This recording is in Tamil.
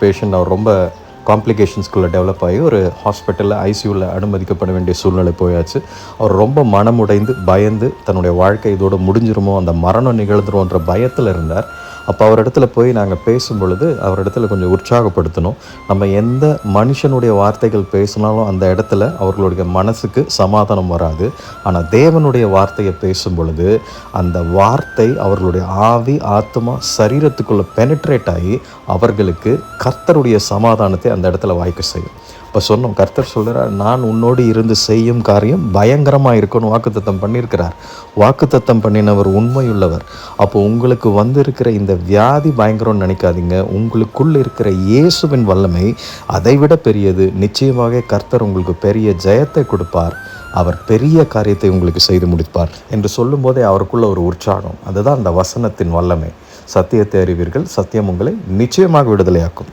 பேஷண்ட் அவர் ரொம்ப காம்ப்ளிகேஷன்ஸ்குள்ளே டெவலப் ஆகி ஒரு ஹாஸ்பிட்டலில் ஐசியூவில் அனுமதிக்கப்பட வேண்டிய சூழ்நிலை போயாச்சு. அவர் ரொம்ப மனமுடைந்து பயந்து தன்னுடைய வாழ்க்கை இதோடு முடிஞ்சிருமோ, அந்த மரணம் நிகழ்ந்துரும்ன்ற பயத்தில் இருந்தார். அப்போ அவரிடத்துல போய் நாங்கள் பேசும் பொழுது அவரிடத்துல கொஞ்சம் உற்சாகப்படுத்தணும். நம்ம எந்த மனுஷனுடைய வார்த்தைகள் பேசினாலும் அந்த இடத்துல அவர்களுடைய மனசுக்கு சமாதானம் வராது. ஆனால் தேவனுடைய வார்த்தையை பேசும் பொழுது அந்த வார்த்தை அவர்களுடைய ஆவி, ஆத்மா, சரீரத்துக்குள்ளே பெனிட்ரேட் ஆகி அவர்களுக்கு கர்த்தருடைய சமாதானத்தை அந்த இடத்துல வாய்க்க செய்யும். இப்போ சொன்னோம், கர்த்தர் சொல்கிறார், நான் உன்னோடு இருந்து செய்யும் காரியம் பயங்கரமாக இருக்குன்னு வாக்குத்தத்தம் பண்ணியிருக்கிறார். வாக்குத்தத்தம் பண்ணினவர் உண்மையுள்ளவர். அப்போ உங்களுக்கு வந்திருக்கிற இந்த வியாதி பயங்கரம்னு நினைக்காதீங்க. உங்களுக்குள் இருக்கிற இயேசுவின் வல்லமை அதைவிட பெரியது. நிச்சயமாக கர்த்தர் உங்களுக்கு பெரிய ஜெயத்தை கொடுப்பார். அவர் பெரிய காரியத்தை உங்களுக்கு செய்து முடிப்பார் என்று சொல்லும்போதே அவருக்குள்ள ஒரு உற்சாகம். அதுதான் அந்த வசனத்தின் வல்லமை. சத்தியத்தை அறிவீர்கள், சத்தியம் உங்களை நிச்சயமாக விடுதலையாக்கும்.